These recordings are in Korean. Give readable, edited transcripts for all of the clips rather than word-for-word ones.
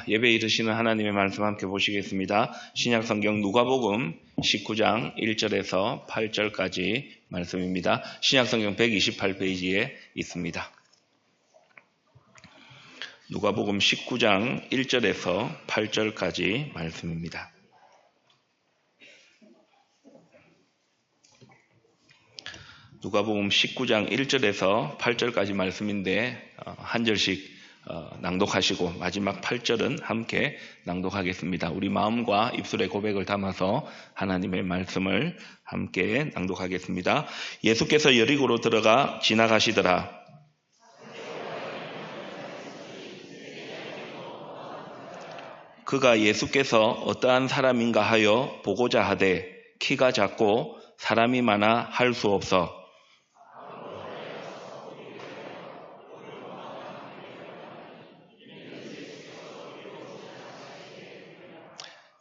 예배에 이르시는 하나님의 말씀 함께 보시겠습니다. 신약성경 누가복음 19장 1절에서 8절까지 말씀입니다. 신약성경 128페이지에 있습니다. 누가복음 19장 1절에서 8절까지 말씀입니다. 누가복음 19장 1절에서 8절까지 말씀인데 한 절씩 낭독하시고 마지막 8절은 함께 낭독하겠습니다. 우리 마음과 입술의 고백을 담아서 하나님의 말씀을 함께 낭독하겠습니다. 예수께서 여리고로 들어가 지나가시더라. 그가 예수께서 어떠한 사람인가 하여 보고자 하되 키가 작고 사람이 많아 할 수 없어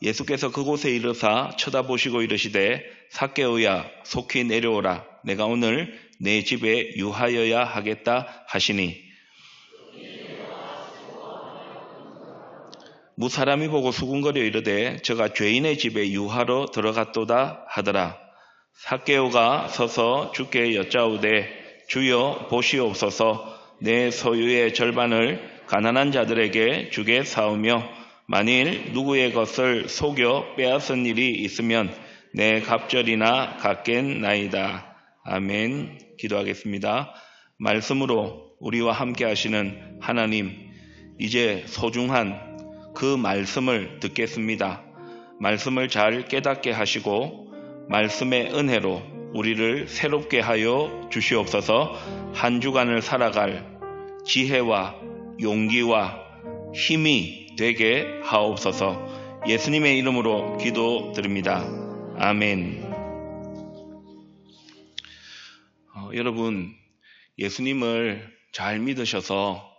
예수께서 그곳에 이르사 쳐다보시고 이르시되 삭개오야 속히 내려오라. 내가 오늘 내 집에 유하여야 하겠다 하시니 무사람이 보고 수군거려 이르되 저가 죄인의 집에 유하러 들어갔도다 하더라. 삭개오가 서서 주께 여짜오되 주여 보시옵소서 내 소유의 절반을 가난한 자들에게 주게 사오며 만일 누구의 것을 속여 빼앗은 일이 있으면 내 갑절이나 갚겠나이다. 아멘. 기도하겠습니다. 말씀으로 우리와 함께 하시는 하나님, 이제 소중한 그 말씀을 듣겠습니다. 말씀을 잘 깨닫게 하시고 말씀의 은혜로 우리를 새롭게 하여 주시옵소서. 한 주간을 살아갈 지혜와 용기와 힘이 되게 하옵소서. 예수님의 이름으로 기도드립니다. 아멘. 여러분, 예수님을 잘 믿으셔서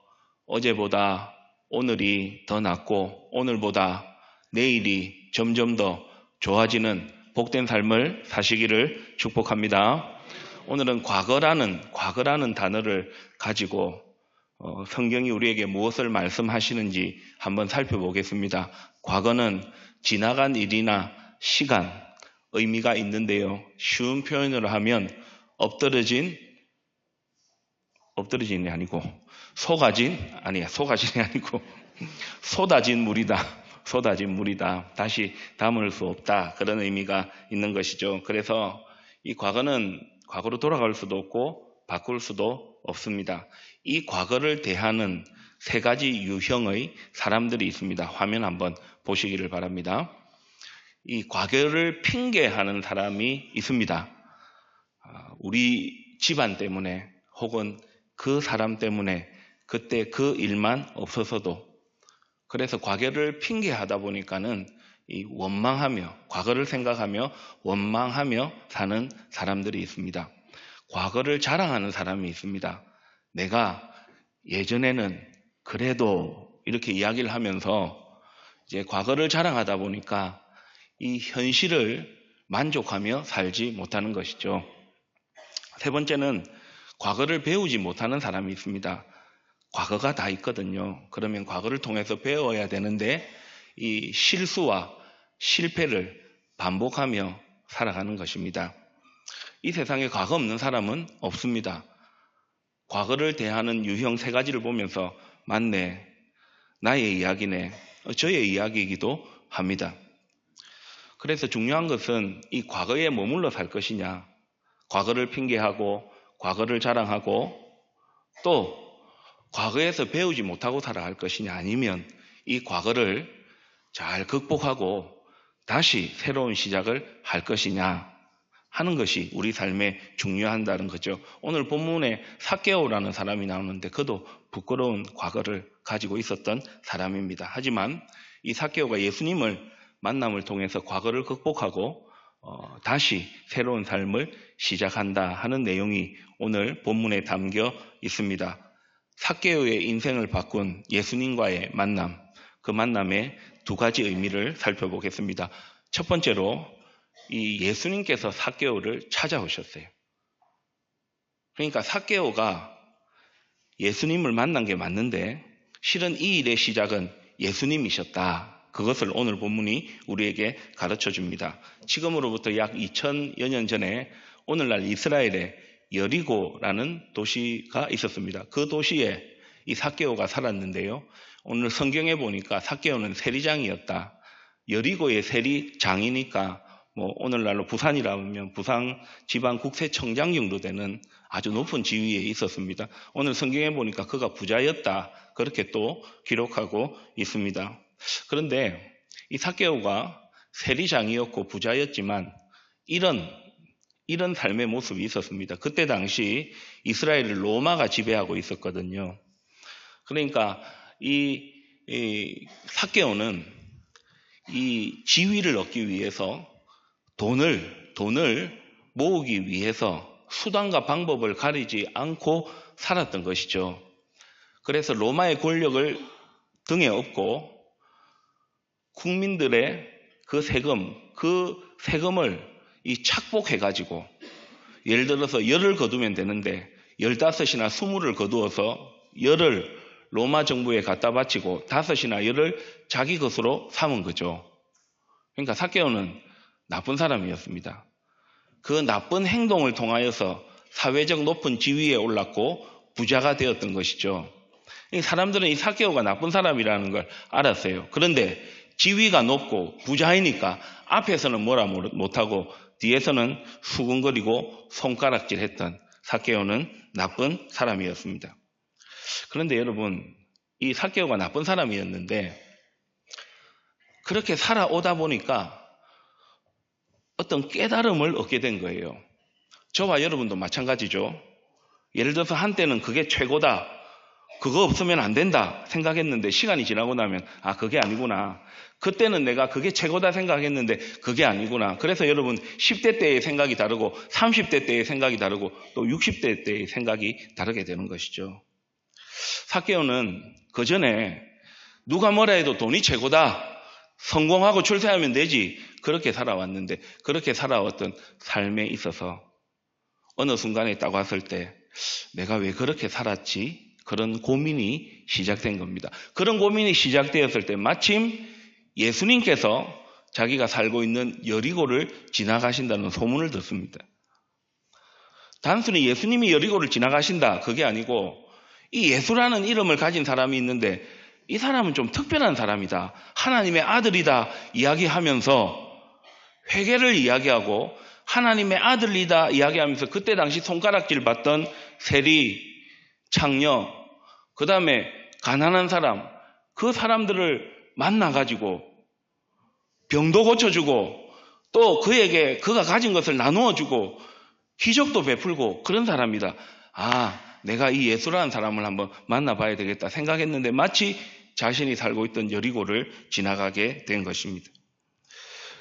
어제보다 오늘이 더 낫고 오늘보다 내일이 점점 더 좋아지는 복된 삶을 사시기를 축복합니다. 오늘은 과거라는 단어를 가지고 성경이 우리에게 무엇을 말씀하시는지 한번 살펴보겠습니다. 과거는 지나간 일이나 시간, 의미가 있는데요. 쉬운 표현으로 하면 엎드러진이 아니고 쏟아진 물이다. 쏟아진 물이다. 다시 담을 수 없다. 그런 의미가 있는 것이죠. 그래서 이 과거는 과거로 돌아갈 수도 없고 바꿀 수도 없습니다. 이 과거를 대하는 세 가지 유형의 사람들이 있습니다. 화면 한번 보시기를 바랍니다. 이 과거를 핑계하는 사람이 있습니다. 우리 집안 때문에 혹은 그 사람 때문에 그때 그 일만 없어서도 그래서 과거를 핑계하다 보니까는 이 원망하며 과거를 생각하며 원망하며 사는 사람들이 있습니다. 과거를 자랑하는 사람이 있습니다. 내가 예전에는 그래도 이렇게 이야기를 하면서 이제 과거를 자랑하다 보니까 이 현실을 만족하며 살지 못하는 것이죠. 세 번째는 과거를 배우지 못하는 사람이 있습니다. 과거가 다 있거든요. 그러면 과거를 통해서 배워야 되는데 이 실수와 실패를 반복하며 살아가는 것입니다. 이 세상에 과거 없는 사람은 없습니다. 과거를 대하는 유형 세 가지를 보면서 맞네, 나의 이야기네, 저의 이야기이기도 합니다. 그래서 중요한 것은 이 과거에 머물러 살 것이냐, 과거를 핑계하고 과거를 자랑하고 또 과거에서 배우지 못하고 살아갈 것이냐, 아니면 이 과거를 잘 극복하고 다시 새로운 시작을 할 것이냐 하는 것이 우리 삶에 중요한다는 거죠. 오늘 본문에 삭개오라는 사람이 나오는데 그도 부끄러운 과거를 가지고 있었던 사람입니다. 하지만 이 삭개오가 예수님을 만남을 통해서 과거를 극복하고 다시 새로운 삶을 시작한다 하는 내용이 오늘 본문에 담겨 있습니다. 삭개오의 인생을 바꾼 예수님과의 만남, 그 만남의 두 가지 의미를 살펴보겠습니다. 첫 번째로 이 예수님께서 삭개오를 찾아오셨어요. 그러니까 삭개오가 예수님을 만난 게 맞는데 실은 이 일의 시작은 예수님이셨다. 그것을 오늘 본문이 우리에게 가르쳐 줍니다. 지금으로부터 약 2000여 년 전에 오늘날 이스라엘에 여리고라는 도시가 있었습니다. 그 도시에 이 삭개오가 살았는데요. 오늘 성경에 보니까 삭개오는 세리장이었다. 여리고의 세리장이니까 오늘날로 부산이라면 부산 지방 국세청장 정도 되는 아주 높은 지위에 있었습니다. 오늘 성경에 보니까 그가 부자였다. 그렇게 또 기록하고 있습니다. 그런데 이 삭개오가 세리장이었고 부자였지만 이런 삶의 모습이 있었습니다. 그때 당시 이스라엘을 로마가 지배하고 있었거든요. 그러니까 이 삭개오는 이 지위를 얻기 위해서 돈을 모으기 위해서 수단과 방법을 가리지 않고 살았던 것이죠. 그래서 로마의 권력을 등에 업고 국민들의 그 세금을 이 착복해가지고 예를 들어서 열을 거두면 되는데 15이나 20을 거두어서 열을 로마 정부에 갖다 바치고 5이나 열을 자기 것으로 삼은 거죠. 그러니까 삭개오는 나쁜 사람이었습니다. 그 나쁜 행동을 통하여서 사회적 높은 지위에 올랐고 부자가 되었던 것이죠. 사람들은 이 삭개오가 나쁜 사람이라는 걸 알았어요. 그런데 지위가 높고 부자이니까 앞에서는 뭐라 못하고 뒤에서는 수근거리고 손가락질했던 삭개오는 나쁜 사람이었습니다. 그런데 여러분, 이 삭개오가 나쁜 사람이었는데 그렇게 살아오다 보니까 어떤 깨달음을 얻게 된 거예요. 저와 여러분도 마찬가지죠. 예를 들어서 한때는 그게 최고다, 그거 없으면 안 된다 생각했는데 시간이 지나고 나면 그게 아니구나. 그때는 내가 그게 최고다 생각했는데 그게 아니구나. 그래서 여러분 10대 때의 생각이 다르고 30대 때의 생각이 다르고 또 60대 때의 생각이 다르게 되는 것이죠. 삭개오는 그 전에 누가 뭐라 해도 돈이 최고다, 성공하고 출세하면 되지, 그렇게 살아왔는데 그렇게 살아왔던 삶에 있어서 어느 순간에 딱 왔을 때 내가 왜 그렇게 살았지? 그런 고민이 시작된 겁니다. 그런 고민이 시작되었을 때 마침 예수님께서 자기가 살고 있는 여리고를 지나가신다는 소문을 듣습니다. 단순히 예수님이 여리고를 지나가신다 그게 아니고 이 예수라는 이름을 가진 사람이 있는데 이 사람은 좀 특별한 사람이다, 하나님의 아들이다 이야기하면서 회개를 이야기하고 하나님의 아들이다 이야기하면서 그때 당시 손가락질 받던 세리, 창녀, 그 다음에 가난한 사람, 그 사람들을 만나가지고 병도 고쳐주고 또 그에게 그가 가진 것을 나누어주고 기적도 베풀고 그런 사람이다. 내가 이 예수라는 사람을 한번 만나봐야 되겠다 생각했는데 마치 자신이 살고 있던 여리고를 지나가게 된 것입니다.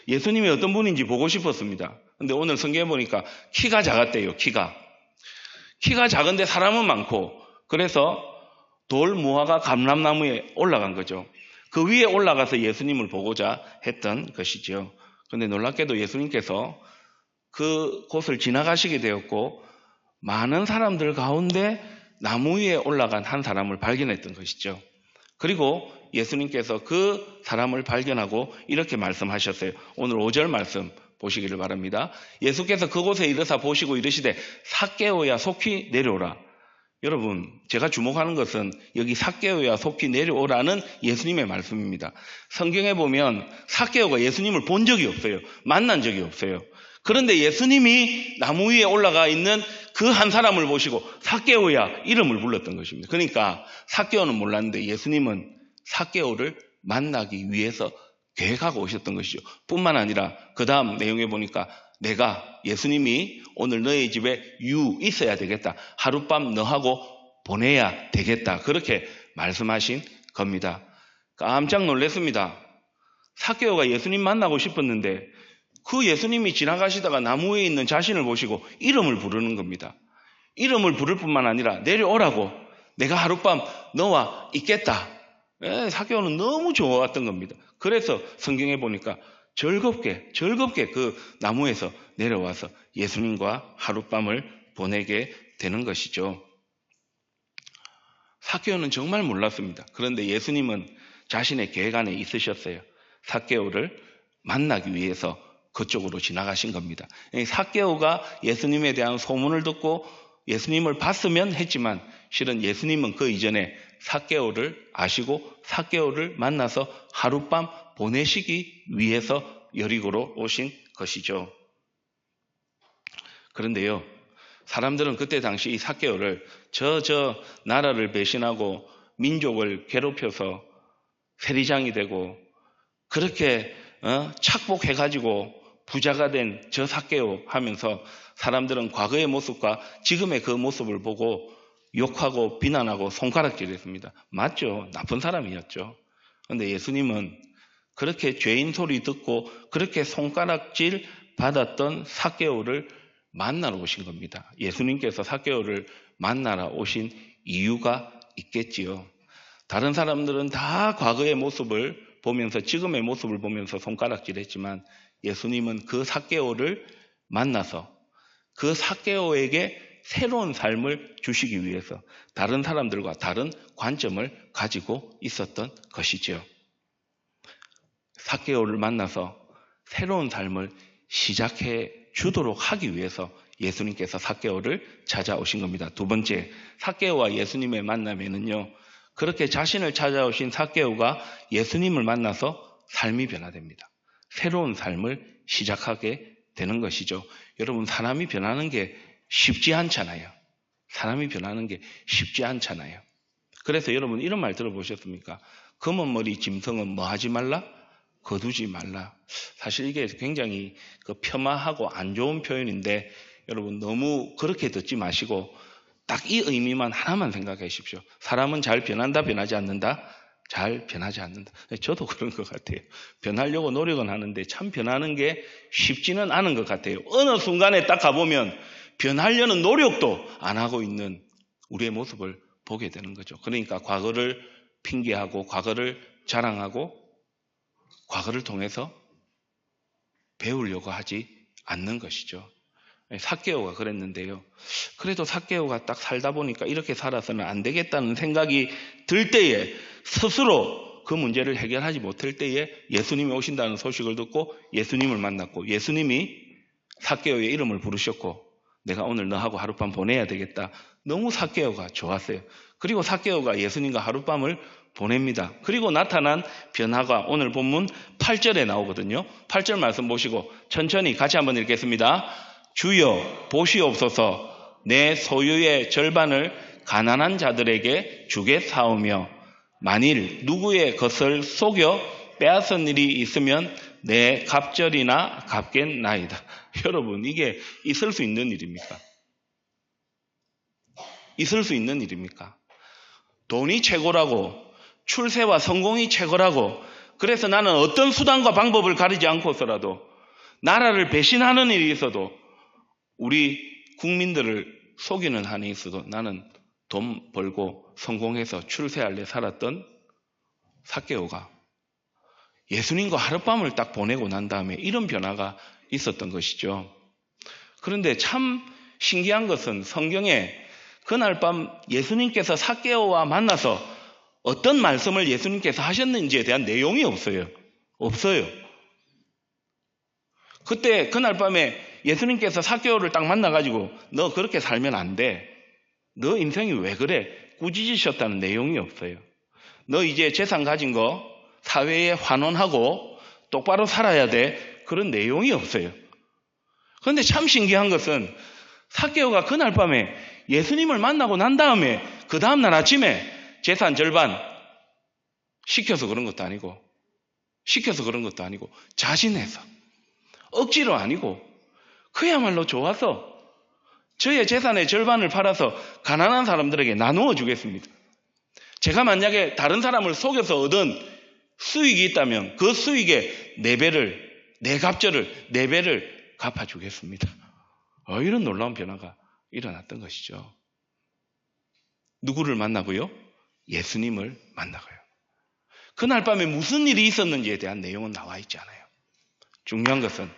예수님이 어떤 분인지 보고 싶었습니다. 근데 오늘 성경에 보니까 키가 작았대요. 키가 작은데 사람은 많고 그래서 돌 무화과 감람나무에 올라간 거죠. 그 위에 올라가서 예수님을 보고자 했던 것이죠. 그런데 놀랍게도 예수님께서 그 곳을 지나가시게 되었고 많은 사람들 가운데 나무 위에 올라간 한 사람을 발견했던 것이죠. 그리고 예수님께서 그 사람을 발견하고 이렇게 말씀하셨어요. 오늘 5절 말씀 보시기를 바랍니다. 예수께서 그곳에 이르사 보시고 이르시되 삭개오야 속히 내려오라. 여러분, 제가 주목하는 것은 여기 삭개오야 속히 내려오라는 예수님의 말씀입니다. 성경에 보면 삭개오가 예수님을 본 적이 없어요. 만난 적이 없어요. 그런데 예수님이 나무 위에 올라가 있는 그 한 사람을 보시고 삭개오야 이름을 불렀던 것입니다. 그러니까 삭개오는 몰랐는데 예수님은 삭개오를 만나기 위해서 계획하고 오셨던 것이죠. 뿐만 아니라 그 다음 내용에 보니까 내가 예수님이 오늘 너의 집에 있어야 되겠다. 하룻밤 너하고 보내야 되겠다. 그렇게 말씀하신 겁니다. 깜짝 놀랐습니다. 삭개오가 예수님 만나고 싶었는데 그 예수님이 지나가시다가 나무 위에 있는 자신을 보시고 이름을 부르는 겁니다. 이름을 부를 뿐만 아니라 내려오라고, 내가 하룻밤 너와 있겠다. 삭개오는 너무 좋았던 겁니다. 그래서 성경에 보니까 즐겁게 그 나무에서 내려와서 예수님과 하룻밤을 보내게 되는 것이죠. 삭개오는 정말 몰랐습니다. 그런데 예수님은 자신의 계획 안에 있으셨어요. 삭개오를 만나기 위해서 그쪽으로 지나가신 겁니다. 삭개오가 예수님에 대한 소문을 듣고 예수님을 봤으면 했지만 실은 예수님은 그 이전에 삭개오를 아시고 삭개오를 만나서 하룻밤 보내시기 위해서 여리고로 오신 것이죠. 그런데요, 사람들은 그때 당시 이 삭개오를 저 나라를 배신하고 민족을 괴롭혀서 세리장이 되고 그렇게 착복해가지고 부자가 된 저 삭개오 하면서 사람들은 과거의 모습과 지금의 그 모습을 보고 욕하고 비난하고 손가락질했습니다. 맞죠? 나쁜 사람이었죠. 그런데 예수님은 그렇게 죄인 소리 듣고 그렇게 손가락질 받았던 삭개오를 만나러 오신 겁니다. 예수님께서 삭개오를 만나러 오신 이유가 있겠지요. 다른 사람들은 다 과거의 모습을 보면서 지금의 모습을 보면서 손가락질했지만 예수님은 그 삭개오를 만나서 그 삭개오에게 새로운 삶을 주시기 위해서 다른 사람들과 다른 관점을 가지고 있었던 것이죠. 삭개오를 만나서 새로운 삶을 시작해 주도록 하기 위해서 예수님께서 삭개오를 찾아오신 겁니다. 두 번째, 삭개오와 예수님의 만남에는요, 그렇게 자신을 찾아오신 삭개오가 예수님을 만나서 삶이 변화됩니다. 새로운 삶을 시작하게 되는 것이죠. 여러분, 사람이 변하는 게 쉽지 않잖아요. 사람이 변하는 게 쉽지 않잖아요. 그래서 여러분 이런 말 들어보셨습니까? 검은 머리 짐승은 뭐 하지 말라? 거두지 말라. 사실 이게 굉장히 폄하하고 안 좋은 표현인데 여러분 너무 그렇게 듣지 마시고 딱 이 의미만 하나만 생각하십시오. 사람은 잘 변한다, 변하지 않는다? 잘 변하지 않는다. 저도 그런 것 같아요. 변하려고 노력은 하는데 참 변하는 게 쉽지는 않은 것 같아요. 어느 순간에 딱 가보면 변하려는 노력도 안 하고 있는 우리의 모습을 보게 되는 거죠. 그러니까 과거를 핑계하고 과거를 자랑하고 과거를 통해서 배우려고 하지 않는 것이죠. 삭개오가 그랬는데요. 그래도 삭개오가 딱 살다 보니까 이렇게 살아서는 안 되겠다는 생각이 들 때에 스스로 그 문제를 해결하지 못할 때에 예수님이 오신다는 소식을 듣고 예수님을 만났고 예수님이 삭개오의 이름을 부르셨고 내가 오늘 너하고 하룻밤 보내야 되겠다. 너무 삭개오가 좋았어요. 그리고 삭개오가 예수님과 하룻밤을 보냅니다. 그리고 나타난 변화가 오늘 본문 8절에 나오거든요. 8절 말씀 보시고 천천히 같이 한번 읽겠습니다. 주여 보시옵소서 내 소유의 절반을 가난한 자들에게 주겠사오며 만일 누구의 것을 속여 빼앗은 일이 있으면 내 갑절이나 갚겠나이다. 여러분 이게 있을 수 있는 일입니까? 있을 수 있는 일입니까? 돈이 최고라고 출세와 성공이 최고라고 그래서 나는 어떤 수단과 방법을 가리지 않고서라도 나라를 배신하는 일이 있어도 우리 국민들을 속이는 한이 있어도 나는 돈 벌고 성공해서 출세할래 살았던 삭개오가 예수님과 하룻밤을 딱 보내고 난 다음에 이런 변화가 있었던 것이죠. 그런데 참 신기한 것은 성경에 그날 밤 예수님께서 삭개오와 만나서 어떤 말씀을 예수님께서 하셨는지에 대한 내용이 없어요. 없어요. 그때 그날 밤에 예수님께서 삭개오를 딱 만나가지고 너 그렇게 살면 안 돼. 너 인생이 왜 그래? 꾸짖으셨다는 내용이 없어요. 너 이제 재산 가진 거 사회에 환원하고 똑바로 살아야 돼. 그런 내용이 없어요. 그런데 참 신기한 것은 삭개오가 그날 밤에 예수님을 만나고 난 다음에 그 다음날 아침에 재산 절반 시켜서 그런 것도 아니고 자신해서 억지로 아니고 그야말로 좋아서 저의 재산의 절반을 팔아서 가난한 사람들에게 나누어 주겠습니다. 제가 만약에 다른 사람을 속여서 얻은 수익이 있다면 그 수익의 4배를, 4갑절을, 4배를 갚아주겠습니다. 이런 놀라운 변화가 일어났던 것이죠. 누구를 만나고요? 예수님을 만나고요. 그날 밤에 무슨 일이 있었는지에 대한 내용은 나와 있지 않아요. 중요한 것은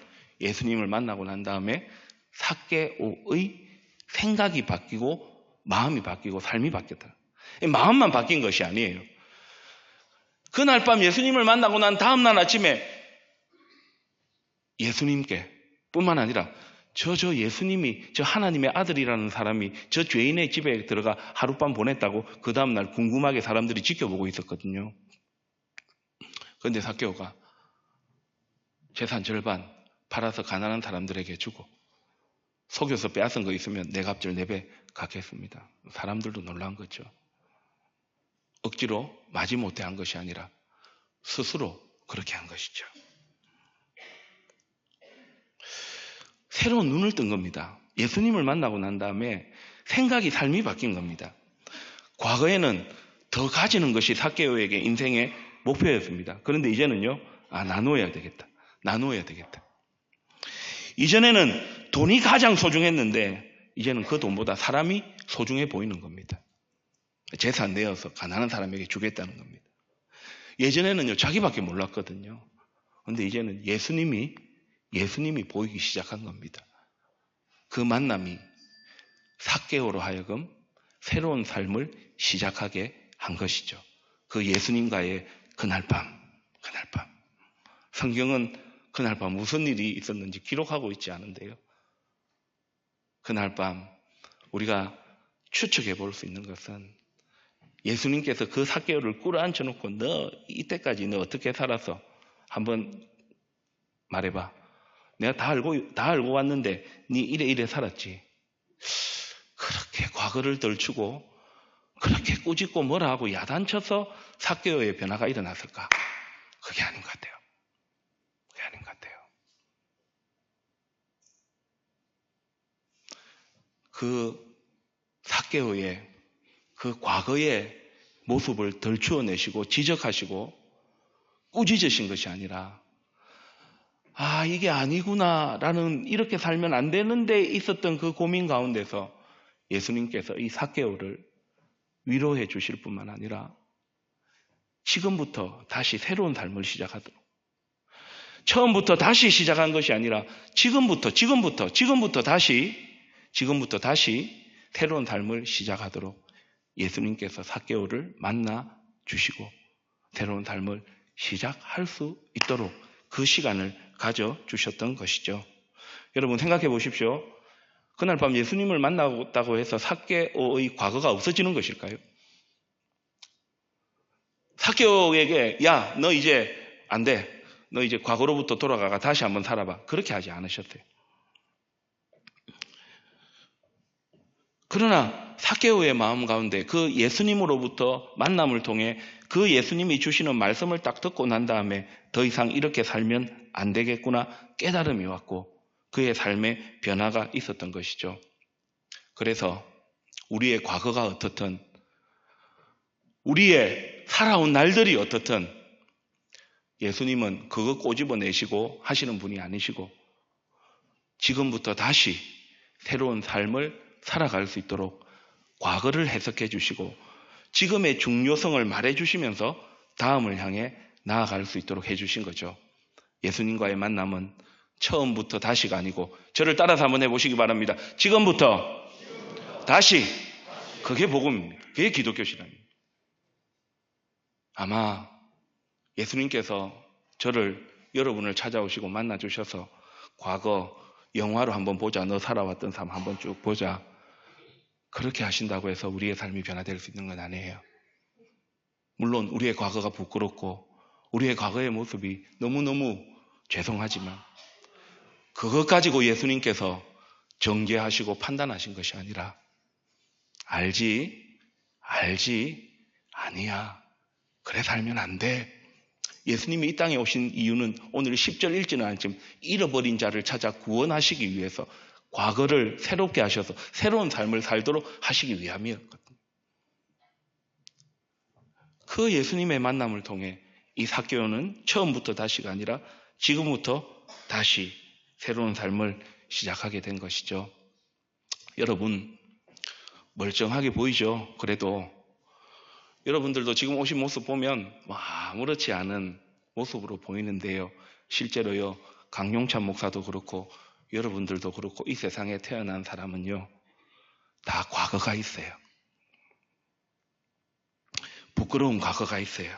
예수님을 만나고 난 다음에 삭개오의 생각이 바뀌고 마음이 바뀌고 삶이 바뀌었다. 마음만 바뀐 것이 아니에요. 그날 밤 예수님을 만나고 난 다음날 아침에 예수님께 뿐만 아니라 저 예수님이 저 하나님의 아들이라는 사람이 저 죄인의 집에 들어가 하룻밤 보냈다고 그 다음날 궁금하게 사람들이 지켜보고 있었거든요. 그런데 삭개오가 재산 절반 팔아서 가난한 사람들에게 주고 속여서 빼앗은 거 있으면 내 값을 4배 갚겠습니다. 사람들도 놀란 거죠. 억지로 마지못해 한 것이 아니라 스스로 그렇게 한 것이죠. 새로운 눈을 뜬 겁니다. 예수님을 만나고 난 다음에 생각이 삶이 바뀐 겁니다. 과거에는 더 가지는 것이 삭개오에게 인생의 목표였습니다. 그런데 이제는요, 나눠야 되겠다. 이전에는 돈이 가장 소중했는데 이제는 그 돈보다 사람이 소중해 보이는 겁니다. 재산 내어서 가난한 사람에게 주겠다는 겁니다. 예전에는요, 자기밖에 몰랐거든요. 그런데 이제는 예수님이 보이기 시작한 겁니다. 그 만남이 삭개오로 하여금 새로운 삶을 시작하게 한 것이죠. 그 예수님과의 그날 밤. 성경은 그날 밤 무슨 일이 있었는지 기록하고 있지 않은데요. 그날 밤 우리가 추측해 볼 수 있는 것은 예수님께서 그 삭개오를 꿇어앉혀 놓고 이때까지 너 어떻게 살았어? 한번 말해봐. 내가 다 알고 왔는데 네 이래 살았지. 그렇게 과거를 덜추고 그렇게 꾸짖고 뭐라 하고 야단쳐서 삭개오의 변화가 일어났을까? 그게 아닌 것 같아요. 그 삭개오의 그 과거의 모습을 덜추어내시고 지적하시고 꾸짖으신 것이 아니라 이게 아니구나 라는, 이렇게 살면 안 되는데 있었던 그 고민 가운데서 예수님께서 이 삭개오를 위로해 주실 뿐만 아니라 지금부터 다시 새로운 삶을 시작하도록, 처음부터 다시 시작한 것이 아니라 지금부터 다시 새로운 삶을 시작하도록 예수님께서 삭개오를 만나 주시고 새로운 삶을 시작할 수 있도록 그 시간을 가져주셨던 것이죠. 여러분 생각해 보십시오. 그날 밤 예수님을 만났다고 해서 삭개오의 과거가 없어지는 것일까요? 삭개오에게 야, 너 이제 안 돼. 너 이제 과거로부터 돌아가가 다시 한번 살아봐. 그렇게 하지 않으셨어요. 그러나 삭개오의 마음 가운데 그 예수님으로부터 만남을 통해 그 예수님이 주시는 말씀을 딱 듣고 난 다음에 더 이상 이렇게 살면 안 되겠구나 깨달음이 왔고 그의 삶에 변화가 있었던 것이죠. 그래서 우리의 과거가 어떻든, 우리의 살아온 날들이 어떻든 예수님은 그거 꼬집어내시고 하시는 분이 아니시고 지금부터 다시 새로운 삶을 살아갈 수 있도록 과거를 해석해 주시고 지금의 중요성을 말해 주시면서 다음을 향해 나아갈 수 있도록 해 주신 거죠. 예수님과의 만남은 처음부터 다시가 아니고, 저를 따라서 한번 해보시기 바랍니다. 지금부터 다시. 그게 복음입니다. 그게 기독교 신앙입니다. 아마 예수님께서 여러분을 찾아오시고 만나 주셔서 과거 영화로 한번 보자, 너 살아왔던 삶 한번 쭉 보자, 그렇게 하신다고 해서 우리의 삶이 변화될 수 있는 건 아니에요. 물론 우리의 과거가 부끄럽고 우리의 과거의 모습이 너무너무 죄송하지만 그것 가지고 예수님께서 정죄하시고 판단하신 것이 아니라 알지 아니야, 그래 살면 안 돼. 예수님이 이 땅에 오신 이유는 오늘 10절 읽지는 않지만 잃어버린 자를 찾아 구원하시기 위해서 과거를 새롭게 하셔서 새로운 삶을 살도록 하시기 위함이었거든요. 그 예수님의 만남을 통해 이 삭개오는 처음부터 다시가 아니라 지금부터 다시 새로운 삶을 시작하게 된 것이죠. 여러분, 멀쩡하게 보이죠? 그래도 여러분들도 지금 오신 모습 보면 아무렇지 않은 모습으로 보이는데요. 실제로요, 강용찬 목사도 그렇고 여러분들도 그렇고 이 세상에 태어난 사람은요, 다 과거가 있어요. 부끄러운 과거가 있어요.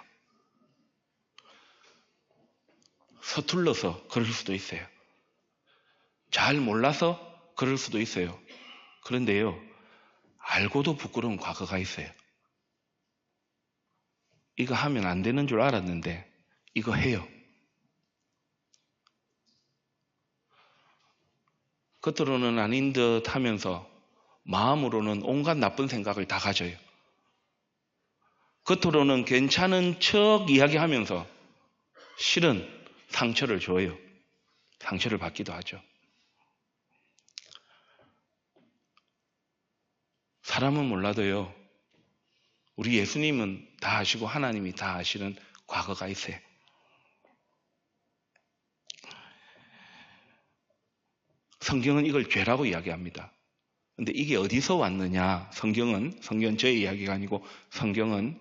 서툴러서 그럴 수도 있어요. 잘 몰라서 그럴 수도 있어요. 그런데요, 알고도 부끄러운 과거가 있어요. 이거 하면 안 되는 줄 알았는데 이거 해요. 겉으로는 아닌 듯 하면서 마음으로는 온갖 나쁜 생각을 다 가져요. 겉으로는 괜찮은 척 이야기하면서 실은 상처를 줘요. 상처를 받기도 하죠. 사람은 몰라도요, 우리 예수님은 다 아시고 하나님이 다 아시는 과거가 있어요. 성경은 이걸 죄라고 이야기합니다. 근데 이게 어디서 왔느냐? 성경은 저의 이야기가 아니고 성경은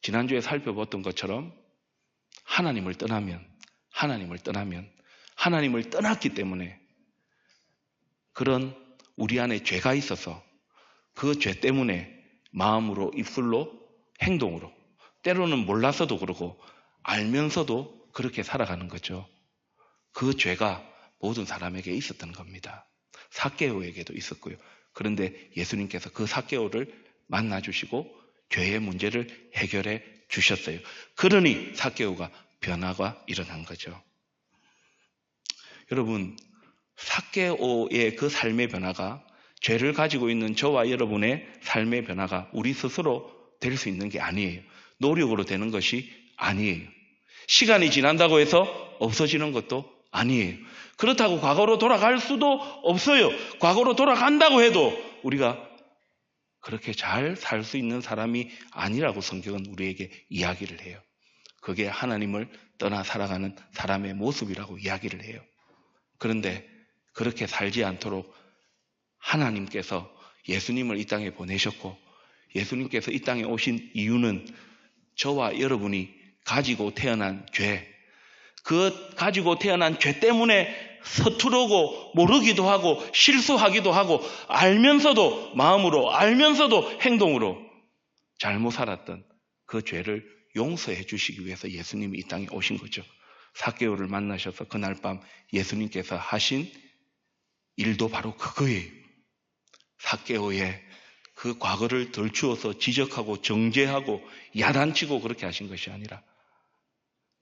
지난주에 살펴봤던 것처럼 하나님을 떠나면 하나님을 떠났기 때문에 그런 우리 안에 죄가 있어서 그 죄 때문에 마음으로, 입술로, 행동으로, 때로는 몰라서도 그러고 알면서도 그렇게 살아가는 거죠. 그 죄가 모든 사람에게 있었던 겁니다. 삭개오에게도 있었고요. 그런데 예수님께서 그 삭개오를 만나주시고 죄의 문제를 해결해 주셨어요. 그러니 삭개오가 변화가 일어난 거죠. 여러분, 삭개오의 그 삶의 변화가 죄를 가지고 있는 저와 여러분의 삶의 변화가 우리 스스로 될 수 있는 게 아니에요. 노력으로 되는 것이 아니에요. 시간이 지난다고 해서 없어지는 것도 아니에요. 그렇다고 과거로 돌아갈 수도 없어요. 과거로 돌아간다고 해도 우리가 그렇게 잘 살 수 있는 사람이 아니라고 성경은 우리에게 이야기를 해요. 그게 하나님을 떠나 살아가는 사람의 모습이라고 이야기를 해요. 그런데 그렇게 살지 않도록 하나님께서 예수님을 이 땅에 보내셨고, 예수님께서 이 땅에 오신 이유는 저와 여러분이 가지고 태어난 죄, 그 가지고 태어난 죄 때문에 서투르고 모르기도 하고 실수하기도 하고 알면서도 마음으로, 알면서도 행동으로 잘못 살았던 그 죄를 용서해 주시기 위해서 예수님이 이 땅에 오신 거죠. 삭개오를 만나셔서 그날 밤 예수님께서 하신 일도 바로 그거예요. 삭개오의 그 과거를 덜추어서 지적하고 정죄하고 야단치고 그렇게 하신 것이 아니라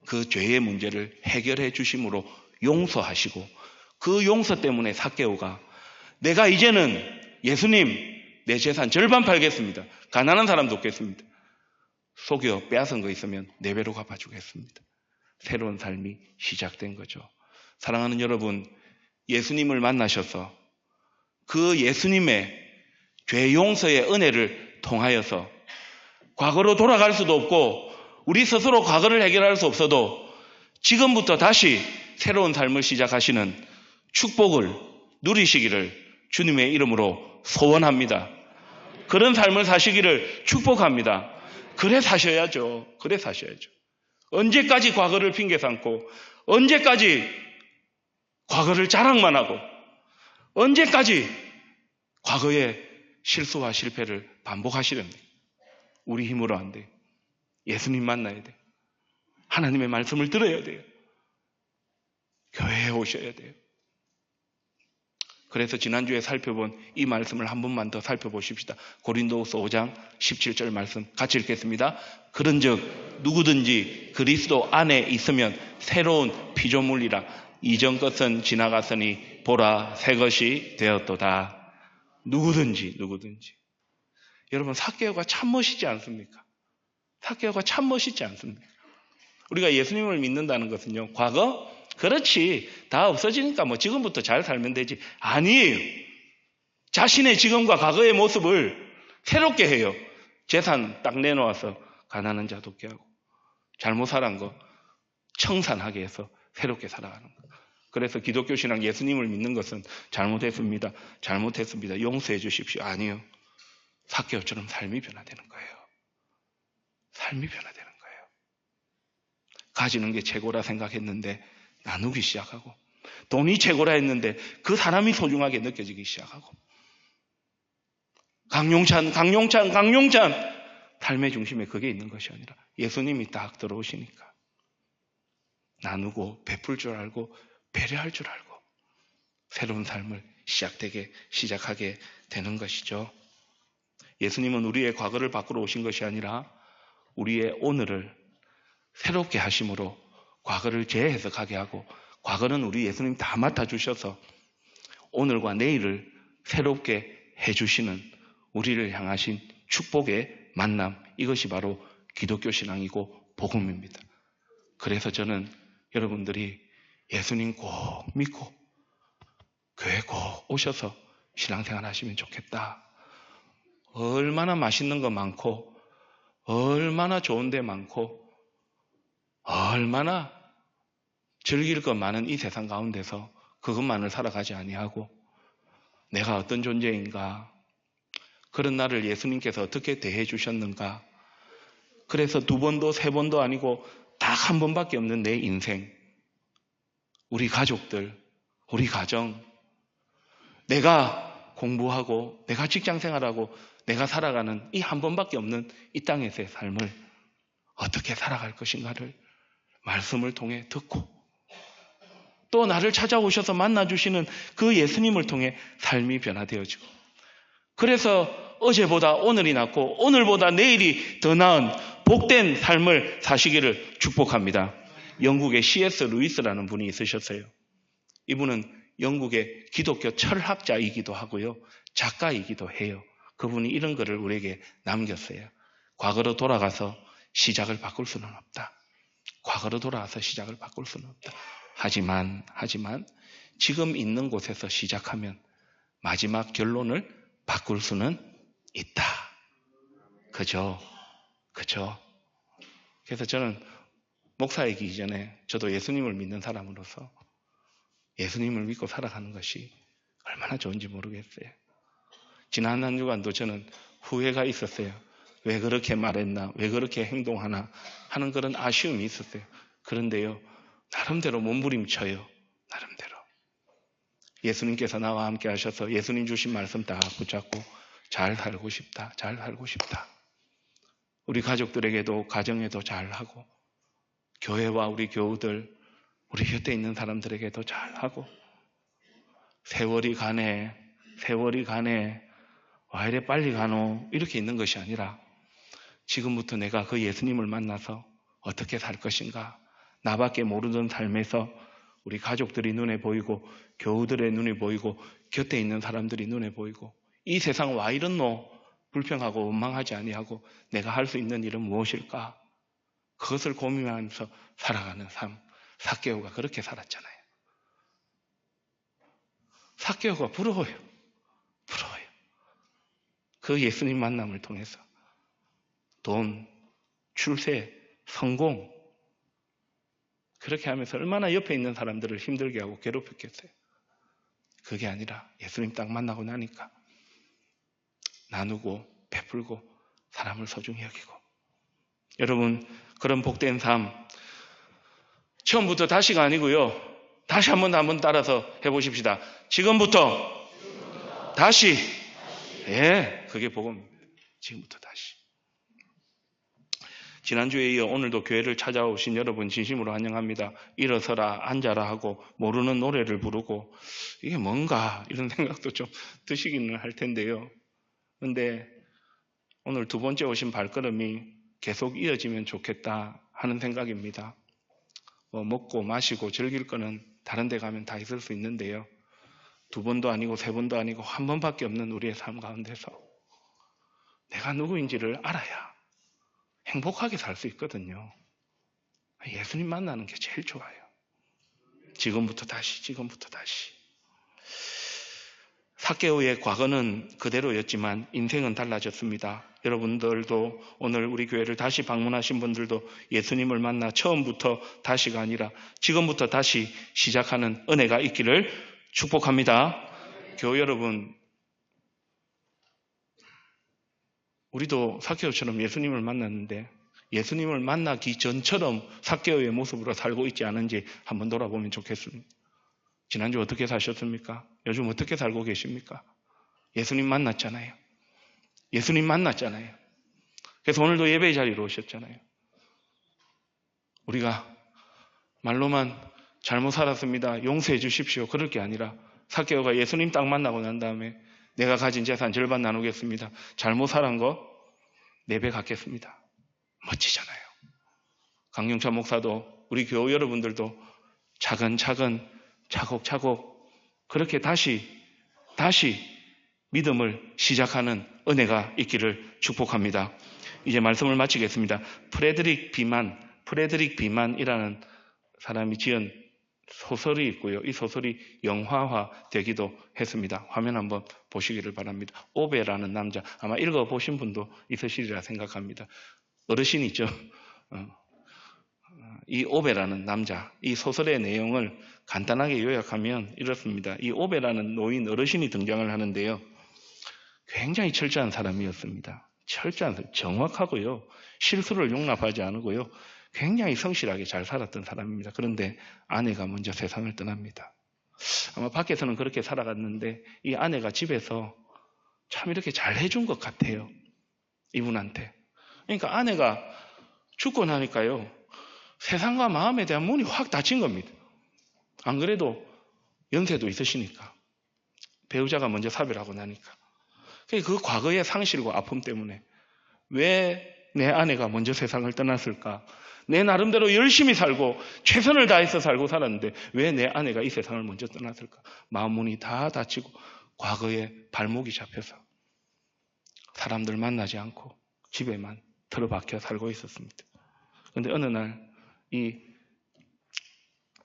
그 죄의 문제를 해결해 주심으로 용서하시고, 그 용서 때문에 삭개오가 내가 이제는 예수님 내 재산 절반 팔겠습니다. 가난한 사람 돕겠습니다. 속여 빼앗은 거 있으면 4배로 갚아주겠습니다. 새로운 삶이 시작된 거죠. 사랑하는 여러분, 예수님을 만나셔서 그 예수님의 죄 용서의 은혜를 통하여서 과거로 돌아갈 수도 없고 우리 스스로 과거를 해결할 수 없어도 지금부터 다시 새로운 삶을 시작하시는 축복을 누리시기를 주님의 이름으로 소원합니다. 그런 삶을 사시기를 축복합니다. 그래 사셔야죠. 언제까지 과거를 핑계 삼고, 언제까지 과거를 자랑만 하고, 언제까지 과거의 실수와 실패를 반복하시렵니까? 우리 힘으로 안 돼요. 예수님 만나야 돼요. 하나님의 말씀을 들어야 돼요. 교회에 오셔야 돼요. 그래서 지난주에 살펴본 이 말씀을 한 번만 더 살펴보십시다. 고린도후서 5장 17절 말씀 같이 읽겠습니다. 그런즉 누구든지 그리스도 안에 있으면 새로운 피조물이라. 이전 것은 지나갔으니 보라 새 것이 되었도다. 누구든지. 여러분, 삭개오가 참 멋있지 않습니까? 삭개오가 참 멋있지 않습니까? 우리가 예수님을 믿는다는 것은요, 과거? 그렇지, 다 없어지니까 뭐 지금부터 잘 살면 되지. 아니에요. 자신의 지금과 과거의 모습을 새롭게 해요. 재산 딱 내놓아서 가난한 자 돕게 하고, 잘못 살한 거 청산하게 해서 새롭게 살아가는 거. 그래서 기독교 신앙, 예수님을 믿는 것은 잘못했습니다. 용서해 주십시오. 아니요. 삭개오처럼 삶이 변화되는 거예요. 가지는 게 최고라 생각했는데 나누기 시작하고, 돈이 최고라 했는데 그 사람이 소중하게 느껴지기 시작하고, 강용찬 삶의 중심에 그게 있는 것이 아니라 예수님이 딱 들어오시니까 나누고 베풀 줄 알고 배려할 줄 알고 새로운 삶을 시작하게 되는 것이죠. 예수님은 우리의 과거를 바꾸러 오신 것이 아니라 우리의 오늘을 새롭게 하심으로 과거를 재해석하게 하고, 과거는 우리 예수님 다 맡아주셔서 오늘과 내일을 새롭게 해주시는 우리를 향하신 축복의 만남, 이것이 바로 기독교 신앙이고 복음입니다. 그래서 저는 여러분들이 예수님 꼭 믿고 교회 꼭 오셔서 신앙생활 하시면 좋겠다. 얼마나 맛있는 거 많고 얼마나 좋은 데 많고 얼마나 즐길 것 많은 이 세상 가운데서 그것만을 살아가지 아니하고 내가 어떤 존재인가, 그런 나를 예수님께서 어떻게 대해 주셨는가, 그래서 2번도 3번도 아니고 딱 한 번밖에 없는 내 인생, 우리 가족들, 우리 가정, 내가 공부하고 내가 직장생활하고 내가 살아가는 이 한 번밖에 없는 이 땅에서의 삶을 어떻게 살아갈 것인가를 말씀을 통해 듣고, 또 나를 찾아오셔서 만나주시는 그 예수님을 통해 삶이 변화되어지고, 그래서 어제보다 오늘이 낫고 오늘보다 내일이 더 나은 복된 삶을 사시기를 축복합니다. 영국의 C.S. 루이스라는 분이 있으셨어요. 이분은 영국의 기독교 철학자이기도 하고요, 작가이기도 해요. 그분이 이런 글을 우리에게 남겼어요. 과거로 돌아가서 시작을 바꿀 수는 없다. 과거로 돌아가서 시작을 바꿀 수는 없다. 하지만 지금 있는 곳에서 시작하면 마지막 결론을 바꿀 수는 있다. 그죠? 그래서 저는 목사이기 이전에 저도 예수님을 믿는 사람으로서 예수님을 믿고 살아가는 것이 얼마나 좋은지 모르겠어요. 지난 한 주간도 저는 후회가 있었어요. 왜 그렇게 말했나, 왜 그렇게 행동하나 하는 그런 아쉬움이 있었어요. 그런데요, 나름대로 몸부림쳐요. 나름대로 예수님께서 나와 함께 하셔서 예수님 주신 말씀 다 붙잡고 잘 살고 싶다. 우리 가족들에게도, 가정에도 잘하고, 교회와 우리 교우들, 우리 곁에 있는 사람들에게도 잘하고, 세월이 가네 와 이래 빨리 가노 이렇게 있는 것이 아니라 지금부터 내가 그 예수님을 만나서 어떻게 살 것인가, 나밖에 모르던 삶에서 우리 가족들이 눈에 보이고 교우들의 눈에 보이고 곁에 있는 사람들이 눈에 보이고 이 세상 와 이렇노 불평하고 원망하지 아니하고 내가 할 수 있는 일은 무엇일까, 그것을 고민하면서 살아가는 삶. 삭개오가 그렇게 살았잖아요. 삭개오가 부러워요. 그 예수님 만남을 통해서 돈, 출세, 성공, 그렇게 하면서 얼마나 옆에 있는 사람들을 힘들게 하고 괴롭혔겠어요. 그게 아니라 예수님 딱 만나고 나니까 나누고 베풀고 사람을 소중히 여기고. 여러분, 그런 복된 삶 처음부터 다시가 아니고요, 다시 한 번 따라서 해보십시다. 지금부터 다시. 그게 복음입니다. 지금부터 다시. 지난주에 이어 오늘도 교회를 찾아오신 여러분 진심으로 환영합니다. 일어서라, 앉아라 하고 모르는 노래를 부르고 이게 뭔가 이런 생각도 좀 드시기는 할 텐데요. 그런데 오늘 2번째 오신 발걸음이 계속 이어지면 좋겠다 하는 생각입니다. 먹고 마시고 즐길 거는 다른 데 가면 다 있을 수 있는데요, 2번도 아니고 3번도 아니고 한 번밖에 없는 우리의 삶 가운데서 내가 누구인지를 알아야 행복하게 살 수 있거든요. 예수님 만나는 게 제일 좋아요. 지금부터 다시. 삭개오의 과거는 그대로였지만 인생은 달라졌습니다. 여러분들도 오늘 우리 교회를 다시 방문하신 분들도 예수님을 만나 처음부터 다시가 아니라 지금부터 다시 시작하는 은혜가 있기를 축복합니다. 교회 여러분, 우리도 삭개오처럼 예수님을 만났는데 예수님을 만나기 전처럼 삭개오의 모습으로 살고 있지 않은지 한번 돌아보면 좋겠습니다. 지난주 어떻게 사셨습니까? 요즘 어떻게 살고 계십니까? 예수님 만났잖아요. 그래서 오늘도 예배의 자리로 오셨잖아요. 우리가 말로만 잘못 살았습니다, 용서해 주십시오, 그럴 게 아니라 삭개오가 예수님 딱 만나고 난 다음에 내가 가진 재산 절반 나누겠습니다, 잘못 살은 거 4배 갚겠습니다. 멋지잖아요. 강용찬 목사도 우리 교우 여러분들도 차근차근 차곡차곡 그렇게 다시 믿음을 시작하는 은혜가 있기를 축복합니다. 이제 말씀을 마치겠습니다. 프레드릭 비만이라는 사람이 지은 소설이 있고요. 이 소설이 영화화 되기도 했습니다. 화면 한번 보시기를 바랍니다. 오베라는 남자, 아마 읽어보신 분도 있으시리라 생각합니다. 어르신이죠. 이 오베라는 남자, 이 소설의 내용을 간단하게 요약하면 이렇습니다. 이 오베라는 노인 어르신이 등장을 하는데요. 굉장히 철저한 사람이었습니다. 정확하고요. 실수를 용납하지 않고요. 굉장히 성실하게 잘 살았던 사람입니다. 그런데 아내가 먼저 세상을 떠납니다. 아마 밖에서는 그렇게 살아갔는데 이 아내가 집에서 참 이렇게 잘 해준 것 같아요. 이분한테. 그러니까 아내가 죽고 나니까요. 세상과 마음에 대한 문이 확 닫힌 겁니다. 안 그래도 연세도 있으시니까. 배우자가 먼저 사별하고 나니까. 그 과거의 상실과 아픔 때문에 왜 내 아내가 먼저 세상을 떠났을까? 내 나름대로 열심히 살고 최선을 다해서 살고 살았는데 왜 내 아내가 이 세상을 먼저 떠났을까? 마음 문이 다 닫히고 과거에 발목이 잡혀서 사람들 만나지 않고 집에만 틀어박혀 살고 있었습니다. 그런데 어느 날 이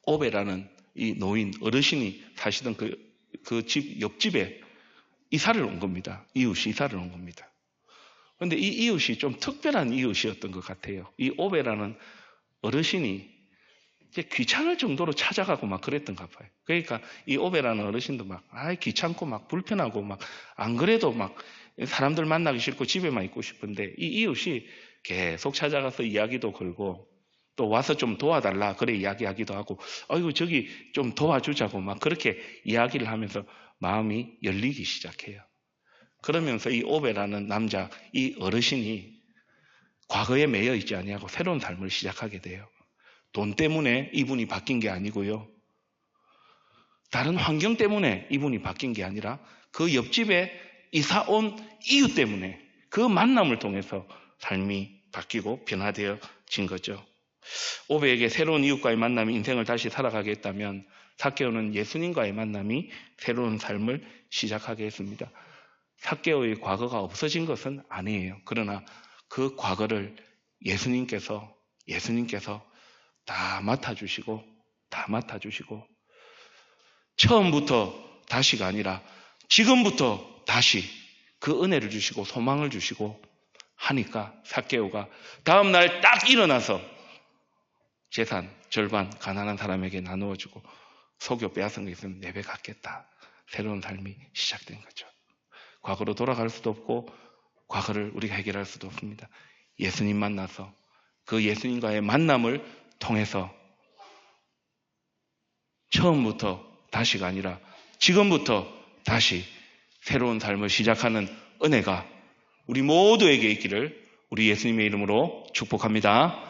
오베라는 이 노인 어르신이 사시던 그 집 옆집에 이사를 온 겁니다. 이웃이 이사를 온 겁니다. 그런데 이 이웃이 좀 특별한 이웃이었던 것 같아요. 이 오베라는 어르신이 이제 귀찮을 정도로 찾아가고 막 그랬던가 봐요. 그러니까 이 오베라는 어르신도 막 귀찮고 막 불편하고 막 안 그래도 막 사람들 만나기 싫고 집에만 있고 싶은데 이 이웃이 계속 찾아가서 이야기도 걸고 또 와서 좀 도와달라 그래 이야기하기도 하고 아이고 저기 좀 도와주자고 막 그렇게 이야기를 하면서 마음이 열리기 시작해요. 그러면서 이 오베라는 남자, 이 어르신이 과거에 매여 있지 아니하고 새로운 삶을 시작하게 돼요. 돈 때문에 이분이 바뀐 게 아니고요. 다른 환경 때문에 이분이 바뀐 게 아니라 그 옆집에 이사 온 이유 때문에 그 만남을 통해서 삶이 바뀌고 변화되어진 거죠. 오베에게 새로운 이웃과의 만남이 인생을 다시 살아가게 했다면 삭개오는 예수님과의 만남이 새로운 삶을 시작하게 했습니다. 삭개오의 과거가 없어진 것은 아니에요. 그러나 그 과거를 예수님께서 다 맡아주시고 처음부터 다시가 아니라 지금부터 다시 그 은혜를 주시고 소망을 주시고 하니까 삭개오가 다음 날 딱 일어나서 재산 절반 가난한 사람에게 나누어주고 속여 빼앗은 게 있으면 4배 갚겠다. 새로운 삶이 시작된 거죠. 과거로 돌아갈 수도 없고 과거를 우리가 해결할 수도 없습니다. 예수님 만나서 그 예수님과의 만남을 통해서 처음부터 다시가 아니라 지금부터 다시 새로운 삶을 시작하는 은혜가 우리 모두에게 있기를 우리 예수님의 이름으로 축복합니다.